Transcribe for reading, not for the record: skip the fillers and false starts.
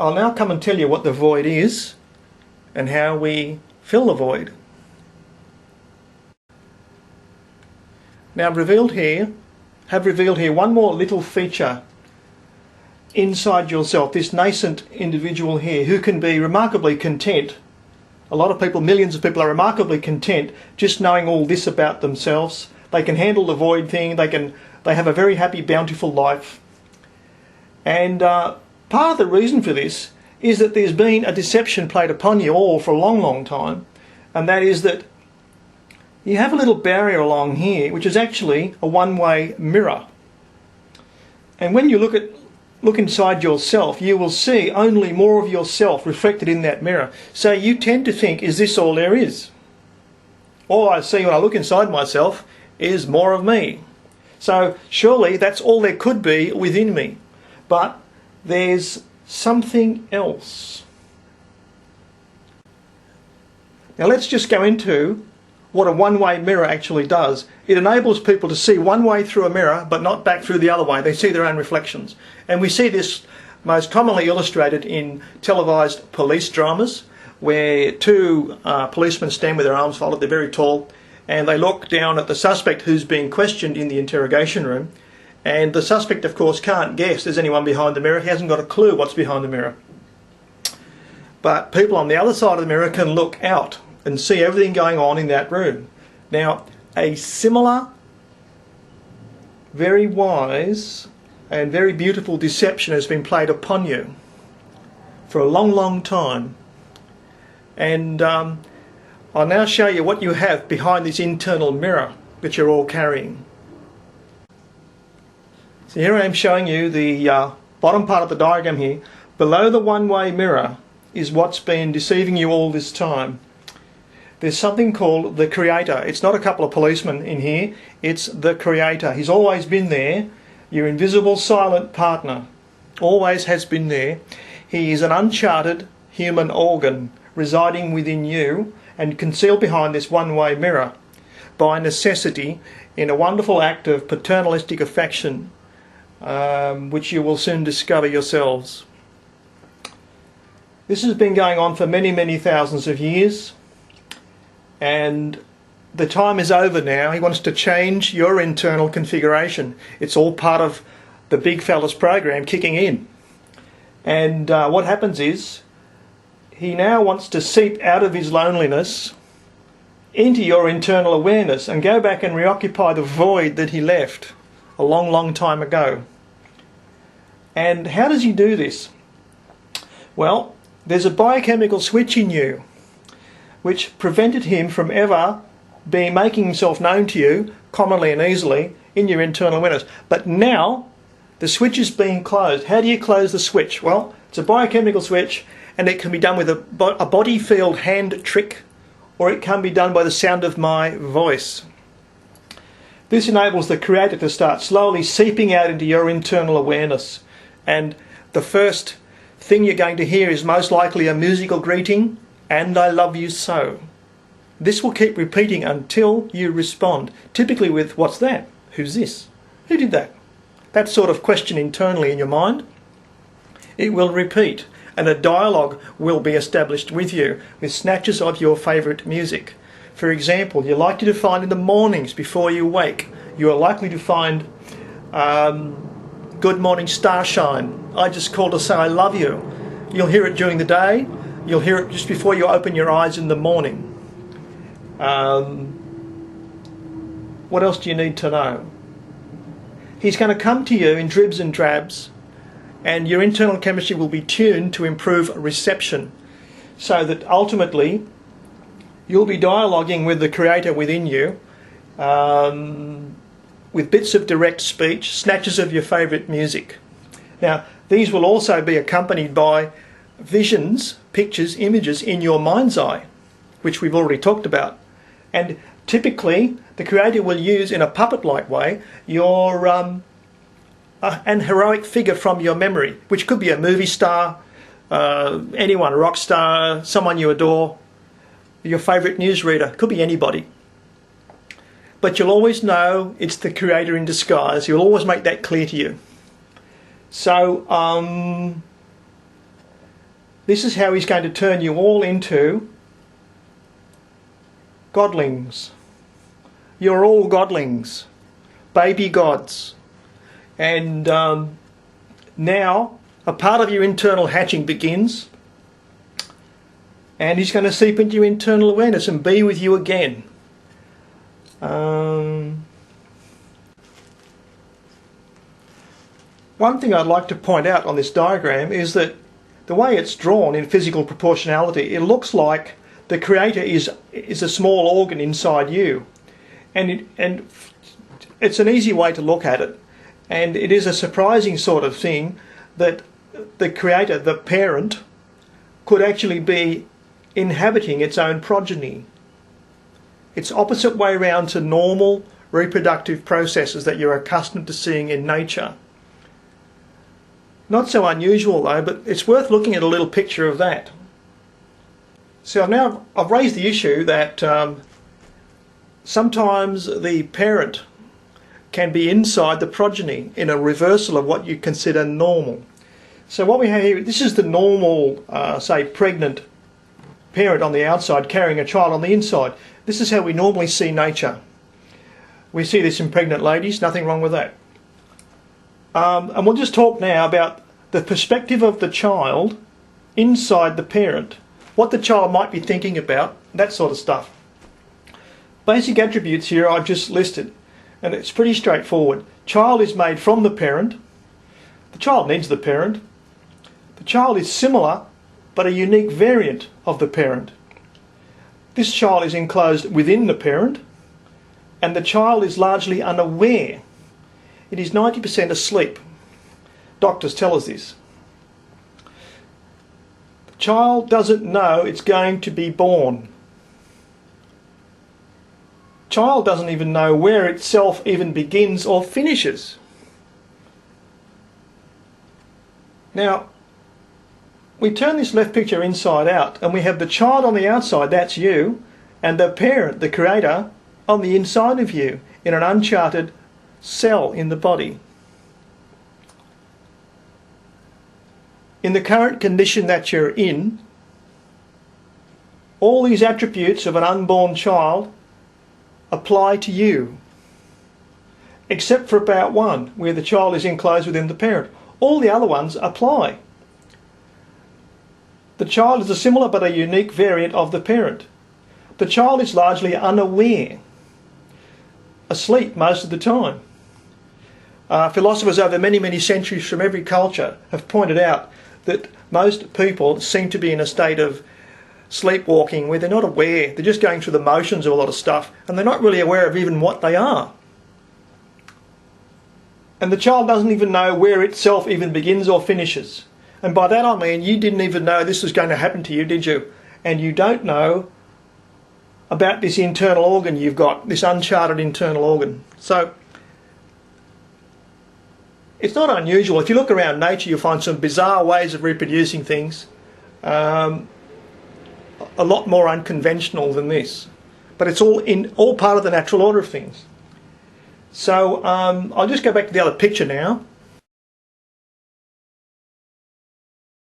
I'll now come and tell you what the void is and how we fill the void. Now have revealed here one more little feature inside yourself, this nascent individual here who can be remarkably content. A lot of people, millions of people, are remarkably content just knowing all this about themselves. They can handle the void thing, they have a very happy, bountiful life. And part of the reason for this is that there's been a deception played upon you all for a long, long time, and that is that you have a little barrier along here which is actually a one-way mirror. And when you look inside yourself, you will see only more of yourself reflected in that mirror. So you tend to think, is this all there is? All I see when I look inside myself is more of me. So surely that's all there could be within me. But there's something else. Now let's just go into what a one-way mirror actually does. It enables people to see one way through a mirror but not back through the other way. They see their own reflections. And we see this most commonly illustrated in televised police dramas where two policemen stand with their arms folded. They're very tall and they look down at the suspect who's being questioned in the interrogation room, and the suspect of course can't guess there's anyone behind the mirror. He hasn't got a clue what's behind the mirror. But people on the other side of the mirror can look out and see everything going on in that room. Now, a similar, very wise and very beautiful deception has been played upon you for a long, long time. And I'll now show you what you have behind this internal mirror that you're all carrying. So here I am showing you the bottom part of the diagram here. Below the one-way mirror is what's been deceiving you all this time. There's something called the Creator. It's not a couple of policemen in here, it's the Creator. He's always been there, your invisible silent partner. Always has been there. He is an uncharted human organ residing within you and concealed behind this one-way mirror by necessity in a wonderful act of paternalistic affection, which you will soon discover yourselves. This has been going on for many, many thousands of years. And the time is over now. He wants to change your internal configuration. It's all part of the big fella's program kicking in. And what happens is, he now wants to seep out of his loneliness into your internal awareness and go back and reoccupy the void that he left a long, long time ago. And how does he do this? Well, there's a biochemical switch in you which prevented him from ever making himself known to you commonly and easily in your internal awareness. But now the switch is being closed. How do you close the switch? Well, it's a biochemical switch, and it can be done with a body field hand trick, or it can be done by the sound of my voice. This enables the Creator to start slowly seeping out into your internal awareness. And the first thing you're going to hear is most likely a musical greeting, "And I love you so." This will keep repeating until you respond, typically with, "What's that? Who's this? Who did that?" That sort of question internally in your mind. It will repeat, and a dialogue will be established with you, with snatches of your favourite music. For example, you're likely to find in the mornings before you wake, you are likely to find "Good Morning Starshine, I just called to say I love you." You'll hear it during the day. You'll hear it just before you open your eyes in the morning. What else do you need to know? He's going to come to you in dribs and drabs, and your internal chemistry will be tuned to improve reception, so that ultimately you'll be dialoguing with the Creator within you, with bits of direct speech, snatches of your favourite music. Now, these will also be accompanied by visions, pictures, images in your mind's eye, which we've already talked about. And typically, the Creator will use, in a puppet-like way, your an heroic figure from your memory, which could be a movie star, anyone, a rock star, someone you adore, your favourite newsreader, could be anybody. But you'll always know it's the Creator in disguise. He'll always make that clear to you. So, This is how he's going to turn you all into godlings. You're all godlings, baby gods. And now a part of your internal hatching begins, and he's going to seep into your internal awareness and be with you again. One thing I'd like to point out on this diagram is that the way it's drawn in physical proportionality, it looks like the Creator is a small organ inside you. And it's an easy way to look at it. And it is a surprising sort of thing that the Creator, the parent, could actually be inhabiting its own progeny. It's opposite way round to normal reproductive processes that you're accustomed to seeing in nature. Not so unusual though, but it's worth looking at a little picture of that. So I've raised the issue that sometimes the parent can be inside the progeny in a reversal of what you consider normal. So what we have here, this is the normal, say, pregnant parent on the outside carrying a child on the inside. This is how we normally see nature. We see this in pregnant ladies, nothing wrong with that. And we'll just talk now about the perspective of the child inside the parent, what the child might be thinking about, that sort of stuff. Basic attributes here I've just listed, and it's pretty straightforward. Child is made from the parent. The child needs the parent. The child is similar but a unique variant of the parent. This child is enclosed within the parent, and the child is largely unaware. It is 90% asleep. Doctors tell us this. The child doesn't know it's going to be born. Child doesn't even know where itself even begins or finishes. Now, we turn this left picture inside out and we have the child on the outside, that's you, and the parent, the Creator, on the inside of you in an uncharted cell in the body. In the current condition that you're in, all these attributes of an unborn child apply to you, except for about one, where the child is enclosed within the parent. All the other ones apply. The child is a similar but a unique variant of the parent. The child is largely unaware, asleep most of the time. Philosophers over many, many centuries from every culture have pointed out that most people seem to be in a state of sleepwalking where they're not aware, they're just going through the motions of a lot of stuff and they're not really aware of even what they are. And the child doesn't even know where itself even begins or finishes. And by that I mean you didn't even know this was going to happen to you, did you? And you don't know about this internal organ you've got, this uncharted internal organ. So it's not unusual. If you look around nature, you'll find some bizarre ways of reproducing things, a lot more unconventional than this. But it's all part of the natural order of things. So I'll just go back to the other picture now.